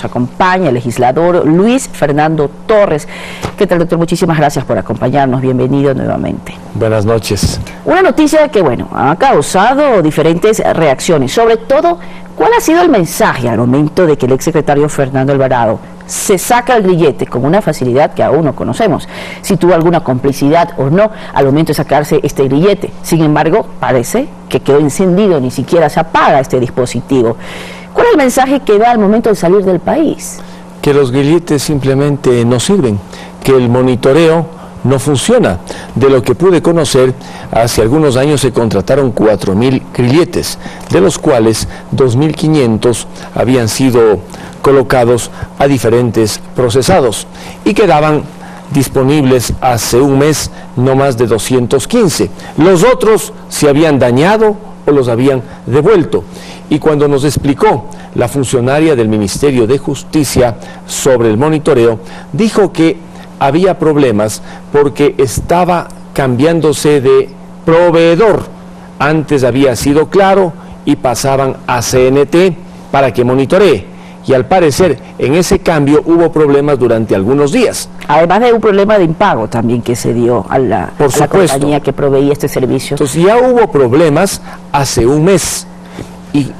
Nos acompaña el legislador Luis Fernando Torres. ¿Qué tal, doctor? Muchísimas gracias por acompañarnos. Bienvenido nuevamente. Buenas noches. Una noticia que, bueno, ha causado diferentes reacciones. Sobre todo, ¿cuál ha sido el mensaje al momento de que el exsecretario Fernando Alvarado se saca el grillete con una facilidad que aún no conocemos? Si tuvo alguna complicidad o no al momento de sacarse este grillete. Sin embargo, parece que quedó encendido, ni siquiera se apaga este dispositivo. ¿Cuál es el mensaje que da al momento de salir del país? Que los grilletes simplemente no sirven, que el monitoreo no funciona. De lo que pude conocer, hace algunos años se contrataron 4.000 grilletes, de los cuales 2.500 habían sido colocados a diferentes procesados y quedaban disponibles hace un mes no más de 215. Los otros se habían dañado o los habían devuelto. Y cuando nos explicó la funcionaria del Ministerio de Justicia sobre el monitoreo, dijo que había problemas porque estaba cambiándose de proveedor. Antes había sido Claro y pasaban a CNT para que monitoree. Y al parecer en ese cambio hubo problemas durante algunos días. Además de un problema de impago también que se dio a la compañía que proveía este servicio. Entonces ya hubo problemas hace un mes. Y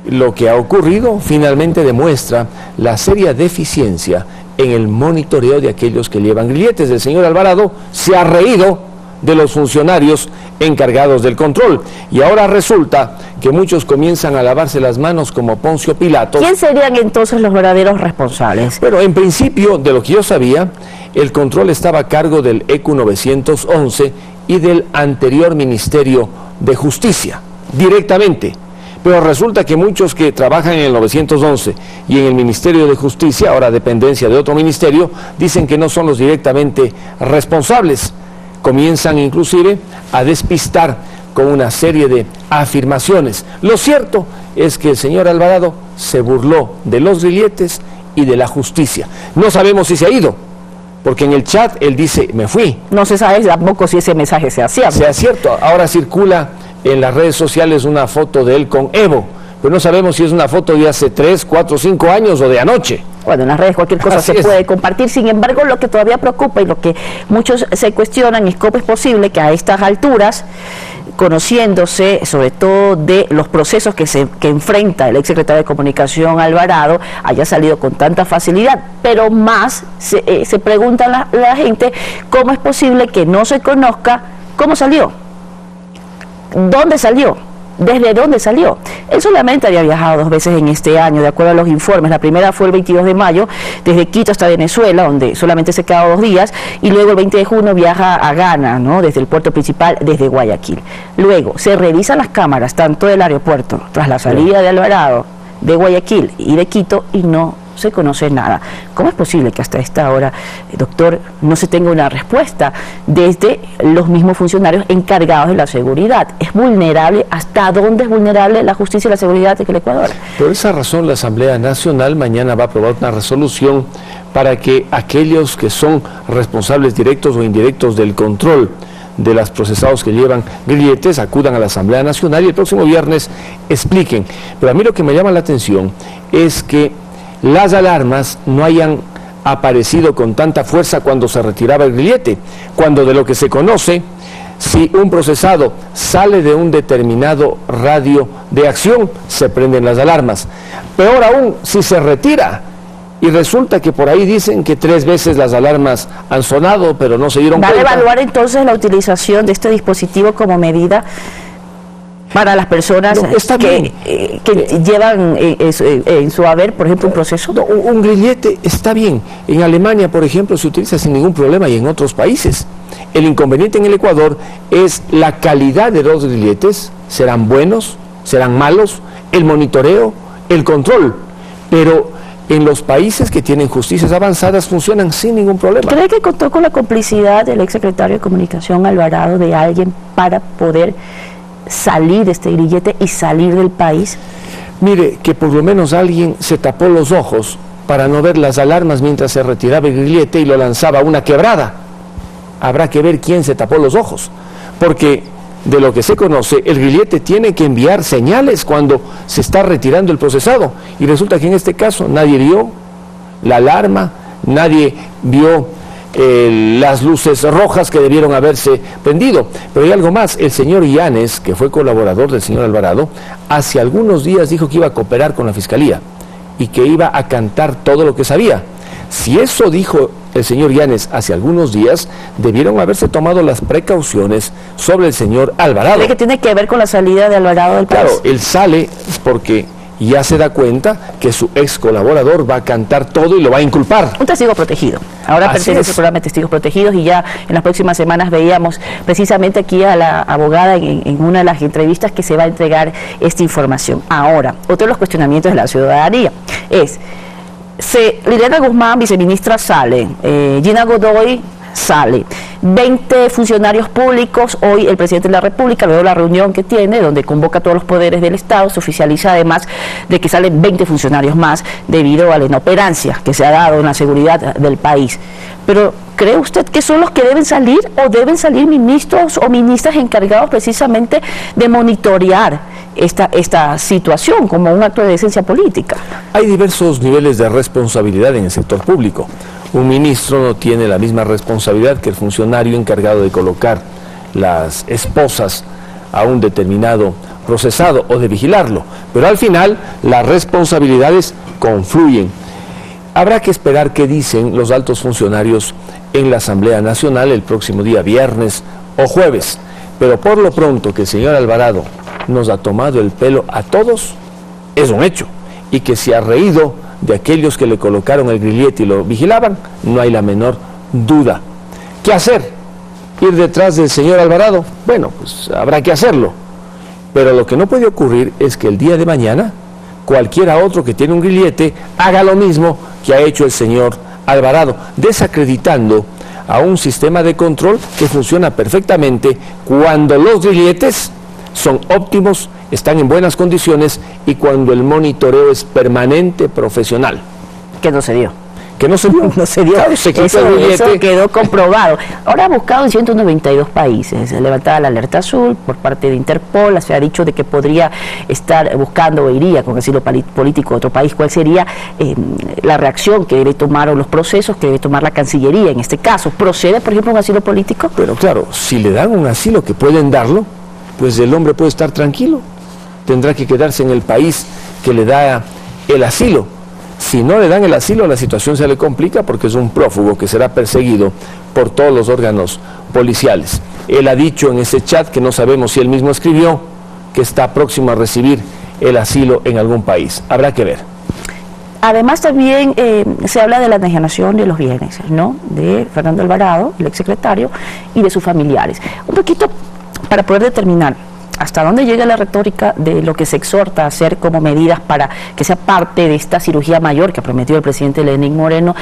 lo que ha ocurrido finalmente demuestra la seria deficiencia en el monitoreo de aquellos que llevan grilletes. El señor Alvarado se ha reído de los funcionarios encargados del control y ahora resulta que muchos comienzan a lavarse las manos como Poncio Pilato. ¿Quién serían entonces los verdaderos responsables? Bueno, en principio, de lo que yo sabía, el control estaba a cargo del ECU 911 y del anterior Ministerio de Justicia, directamente. Pero resulta que muchos que trabajan en el 911 y en el Ministerio de Justicia, ahora dependencia de otro ministerio, dicen que no son los directamente responsables. Comienzan inclusive a despistar con una serie de afirmaciones. Lo cierto es que el señor Alvarado se burló de los grilletes y de la justicia. No sabemos si se ha ido, porque en el chat él dice, me fui. No se sabe tampoco si ese mensaje sea cierto. Sea cierto. Ahora circula en las redes sociales una foto de él con Evo, pero no sabemos si es una foto de hace 3, 4, 5 años o de anoche. Bueno, en las redes cualquier cosa se puede compartir. Sin embargo, lo que todavía preocupa y lo que muchos se cuestionan es cómo es posible que a estas alturas, conociéndose sobre todo de los procesos que enfrenta el exsecretario de Comunicación Alvarado, haya salido con tanta facilidad. Pero más se pregunta la gente cómo es posible que no se conozca cómo salió, dónde salió, desde dónde salió. Él solamente había viajado 2 veces en este año, de acuerdo a los informes. La primera fue el 22 de mayo, desde Quito hasta Venezuela, donde solamente se quedó 2 días, y luego el 20 de junio viaja a Ghana, ¿no?, desde el puerto principal, desde Guayaquil. Luego se revisan las cámaras, tanto del aeropuerto, tras la salida de Alvarado, de Guayaquil y de Quito, y no se conoce nada. ¿Cómo es posible que hasta esta hora, doctor, no se tenga una respuesta desde los mismos funcionarios encargados de la seguridad? ¿Es vulnerable? ¿Hasta dónde es vulnerable la justicia y la seguridad de el Ecuador? Por esa razón, la Asamblea Nacional mañana va a aprobar una resolución para que aquellos que son responsables directos o indirectos del control de los procesados que llevan grilletes acudan a la Asamblea Nacional y el próximo viernes expliquen. Pero a mí lo que me llama la atención es que las alarmas no hayan aparecido con tanta fuerza cuando se retiraba el grillete, cuando de lo que se conoce, si un procesado sale de un determinado radio de acción, se prenden las alarmas. Peor aún, si se retira y resulta que por ahí dicen que 3 veces las alarmas han sonado, pero no se dieron cuenta. ¿Va a evaluar entonces la utilización de este dispositivo como medida para las personas que llevan en su haber, por ejemplo, un proceso? No, un grillete está bien. En Alemania, por ejemplo, se utiliza sin ningún problema y en otros países. El inconveniente en el Ecuador es la calidad de los grilletes. Serán buenos, serán malos, el monitoreo, el control. Pero en los países que tienen justicias avanzadas funcionan sin ningún problema. ¿Cree que contó con la complicidad del exsecretario de Comunicación Alvarado de alguien para poder salir de este grillete y salir del país? Mire, que por lo menos alguien se tapó los ojos para no ver las alarmas mientras se retiraba el grillete y lo lanzaba a una quebrada. Habrá que ver quién se tapó los ojos, porque de lo que se conoce, el grillete tiene que enviar señales cuando se está retirando el procesado. Y resulta que en este caso nadie vio la alarma, nadie vio las luces rojas que debieron haberse prendido. Pero hay algo más, el señor Yanes, que fue colaborador del señor Alvarado, hace algunos días dijo que iba a cooperar con la Fiscalía y que iba a cantar todo lo que sabía. Si eso dijo el señor Yanes hace algunos días, debieron haberse tomado las precauciones sobre el señor Alvarado. ¿Cree que tiene que ver con la salida de Alvarado del país? Claro, él sale porque ya se da cuenta que su ex colaborador va a cantar todo y lo va a inculpar. Un testigo protegido. Ahora pertenece al programa de Testigos Protegidos y ya en las próximas semanas veíamos precisamente aquí a la abogada en una de las entrevistas que se va a entregar esta información. Ahora, otro de los cuestionamientos de la ciudadanía es, Liliana Guzmán, viceministra, sale, Gina Godoy sale, 20 funcionarios públicos, hoy el presidente de la República, luego de la reunión que tiene, donde convoca a todos los poderes del Estado, se oficializa además de que salen 20 funcionarios más debido a la inoperancia que se ha dado en la seguridad del país. Pero, ¿cree usted que son los que deben salir o deben salir ministros o ministras encargados precisamente de monitorear esta situación como un acto de decencia política? Hay diversos niveles de responsabilidad en el sector público. Un ministro no tiene la misma responsabilidad que el funcionario encargado de colocar las esposas a un determinado procesado o de vigilarlo, pero al final las responsabilidades confluyen. Habrá que esperar qué dicen los altos funcionarios en la Asamblea Nacional el próximo día viernes o jueves, pero por lo pronto que el señor Alvarado nos ha tomado el pelo a todos es un hecho, y que se ha reído de aquellos que le colocaron el grillete y lo vigilaban, no hay la menor duda. ¿Qué hacer? ¿Ir detrás del señor Alvarado? Bueno, pues habrá que hacerlo, pero lo que no puede ocurrir es que el día de mañana cualquiera otro que tiene un grillete haga lo mismo que ha hecho el señor Alvarado, desacreditando a un sistema de control que funciona perfectamente cuando los grilletes son óptimos, están en buenas condiciones y cuando el monitoreo es permanente, profesional. Que no se dio. Que no se dio. No se dio. Claro, se eso quedó comprobado. Ahora ha buscado en 192 países, levantada la alerta azul por parte de Interpol, se ha dicho de que podría estar buscando o iría con asilo político a otro país. ¿Cuál sería la reacción que debe tomar o los procesos que debe tomar la Cancillería en este caso? ¿Procede, por ejemplo, un asilo político? Pero claro, si le dan un asilo, que pueden darlo, pues el hombre puede estar tranquilo. Tendrá que quedarse en el país que le da el asilo. Si no le dan el asilo, la situación se le complica porque es un prófugo que será perseguido por todos los órganos policiales. Él ha dicho en ese chat, que no sabemos si él mismo escribió, que está próximo a recibir el asilo en algún país. Habrá que ver. Además también se habla de la enajenación de los bienes, ¿no?, de Fernando Alvarado, el exsecretario, y de sus familiares. Un poquito para poder determinar hasta dónde llega la retórica de lo que se exhorta a hacer como medidas para que sea parte de esta cirugía mayor que ha prometido el presidente Lenín Moreno,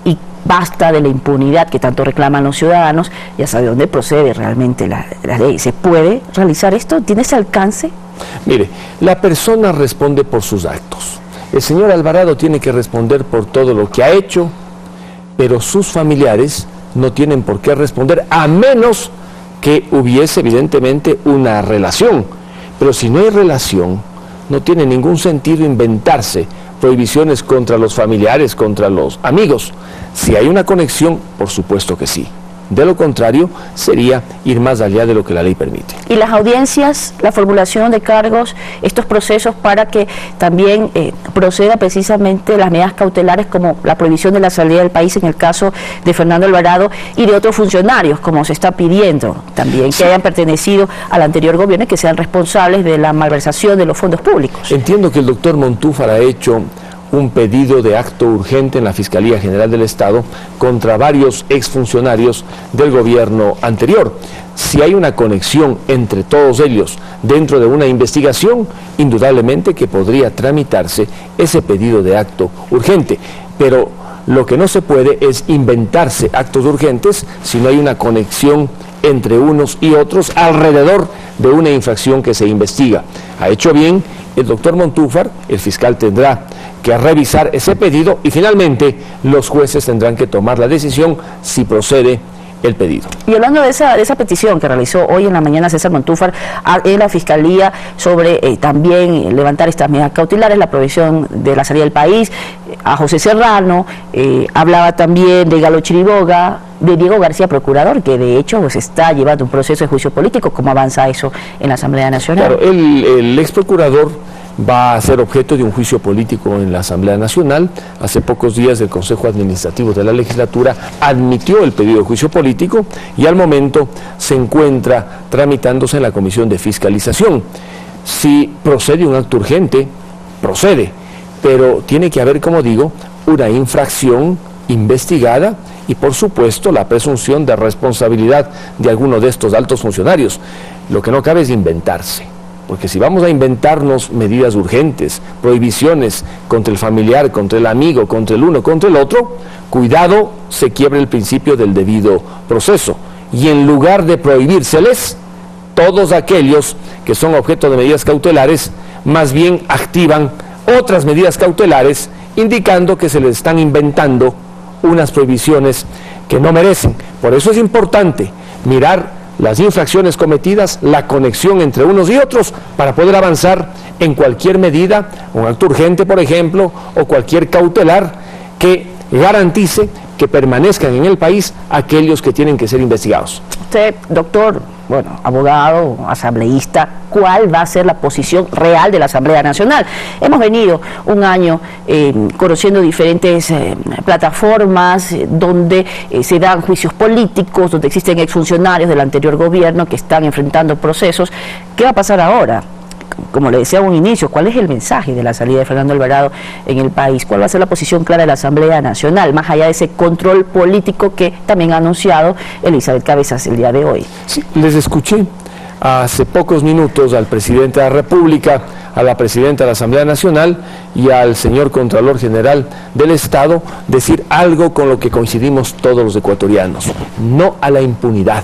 y basta de la impunidad que tanto reclaman los ciudadanos, y hasta de dónde procede realmente la ley. ¿Se puede realizar esto? ¿Tiene ese alcance? Mire, la persona responde por sus actos. El señor Alvarado tiene que responder por todo lo que ha hecho, pero sus familiares no tienen por qué responder, a menos que hubiese evidentemente una relación. Pero si no hay relación, no tiene ningún sentido inventarse prohibiciones contra los familiares, contra los amigos. Si hay una conexión, por supuesto que sí. De lo contrario, sería ir más allá de lo que la ley permite. Y las audiencias, la formulación de cargos, estos procesos para que también proceda precisamente las medidas cautelares, como la prohibición de la salida del país en el caso de Fernando Alvarado y de otros funcionarios, como se está pidiendo también, que hayan pertenecido al anterior gobierno y que sean responsables de la malversación de los fondos públicos. Entiendo que el doctor Montúfar ha hecho un pedido de acto urgente en la Fiscalía General del Estado contra varios exfuncionarios del gobierno anterior. Si hay una conexión entre todos ellos dentro de una investigación, indudablemente que podría tramitarse ese pedido de acto urgente, pero lo que no se puede es inventarse actos urgentes si no hay una conexión entre unos y otros alrededor de una infracción que se investiga. Ha hecho bien el doctor Montúfar, el fiscal tendrá que revisar ese pedido y finalmente los jueces tendrán que tomar la decisión si procede el pedido. Y hablando de esa petición que realizó hoy en la mañana César Montúfar en la Fiscalía sobre también levantar estas medidas cautelares, la prohibición de la salida del país, a José Serrano, hablaba también de Galo Chiriboga, de Diego García, procurador, que de hecho pues está llevando un proceso de juicio político. ¿Cómo avanza eso en la Asamblea Nacional? Claro, el ex procurador va a ser objeto de un juicio político en la Asamblea Nacional. Hace pocos días el Consejo Administrativo de la Legislatura admitió el pedido de juicio político y al momento se encuentra tramitándose en la Comisión de Fiscalización. Si procede un acto urgente, procede, pero tiene que haber, como digo, una infracción investigada y por supuesto la presunción de responsabilidad de alguno de estos altos funcionarios. Lo que no cabe es inventarse. Porque si vamos a inventarnos medidas urgentes, prohibiciones contra el familiar, contra el amigo, contra el uno, contra el otro, cuidado, se quiebre el principio del debido proceso. Y en lugar de prohibírseles, todos aquellos que son objeto de medidas cautelares, más bien activan otras medidas cautelares, indicando que se les están inventando unas prohibiciones que no merecen. Por eso es importante mirar las infracciones cometidas, la conexión entre unos y otros, para poder avanzar en cualquier medida, un acto urgente, por ejemplo, o cualquier cautelar que garantice que permanezcan en el país aquellos que tienen que ser investigados. Usted, doctor, bueno, abogado, asambleísta, ¿cuál va a ser la posición real de la Asamblea Nacional? Hemos venido un año conociendo diferentes plataformas donde se dan juicios políticos, donde existen exfuncionarios del anterior gobierno que están enfrentando procesos. ¿Qué va a pasar ahora? Como le decía a un inicio, ¿cuál es el mensaje de la salida de Fernando Alvarado en el país? ¿Cuál va a ser la posición clara de la Asamblea Nacional, más allá de ese control político que también ha anunciado Elizabeth Cabezas el día de hoy? Sí, les escuché hace pocos minutos al presidente de la República, a la presidenta de la Asamblea Nacional y al señor Contralor General del Estado decir algo con lo que coincidimos todos los ecuatorianos: no a la impunidad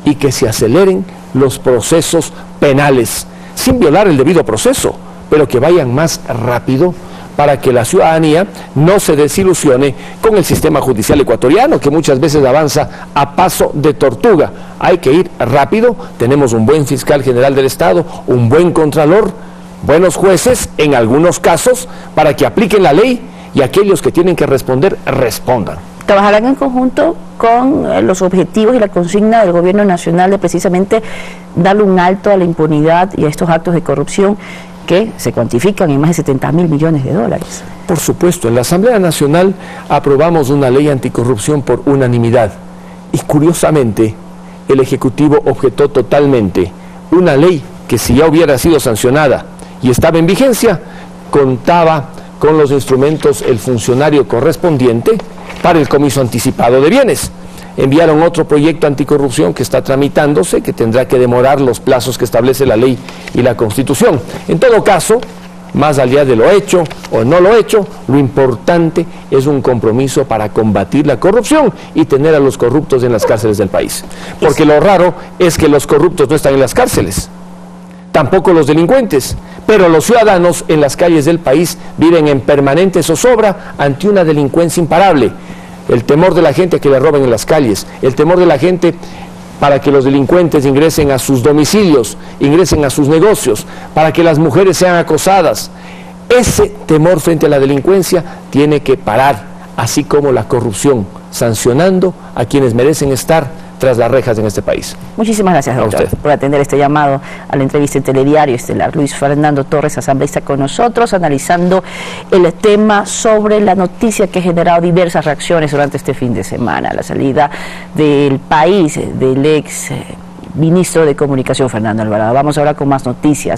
y que se aceleren los procesos penales, sin violar el debido proceso, pero que vayan más rápido para que la ciudadanía no se desilusione con el sistema judicial ecuatoriano, que muchas veces avanza a paso de tortuga. Hay que ir rápido, tenemos un buen fiscal general del Estado, un buen contralor, buenos jueces en algunos casos, para que apliquen la ley y aquellos que tienen que responder, respondan. ¿Trabajarán en conjunto con los objetivos y la consigna del gobierno nacional de precisamente darle un alto a la impunidad y a estos actos de corrupción que se cuantifican en más de 70.000 millones de dólares? Por supuesto, en la Asamblea Nacional aprobamos una ley anticorrupción por unanimidad y curiosamente el Ejecutivo objetó totalmente una ley que, si ya hubiera sido sancionada y estaba en vigencia, contaba con los instrumentos el funcionario correspondiente para el comiso anticipado de bienes. Enviaron otro proyecto anticorrupción que está tramitándose, que tendrá que demorar los plazos que establece la ley y la Constitución. En todo caso, más allá de lo hecho o no lo hecho, lo importante es un compromiso para combatir la corrupción y tener a los corruptos en las cárceles del país. Porque lo raro es que los corruptos no están en las cárceles, tampoco los delincuentes, pero los ciudadanos en las calles del país viven en permanente zozobra ante una delincuencia imparable. El temor de la gente a que le roben en las calles, el temor de la gente para que los delincuentes ingresen a sus domicilios, ingresen a sus negocios, para que las mujeres sean acosadas. Ese temor frente a la delincuencia tiene que parar, así como la corrupción, sancionando a quienes merecen estar tras las rejas en este país. Muchísimas gracias, doctor, por atender este llamado a la entrevista en Telediario Estelar. Luis Fernando Torres, asambleísta, con nosotros, analizando el tema sobre la noticia que ha generado diversas reacciones durante este fin de semana, la salida del país del ex ministro de Comunicación, Fernando Alvarado. Vamos ahora con más noticias.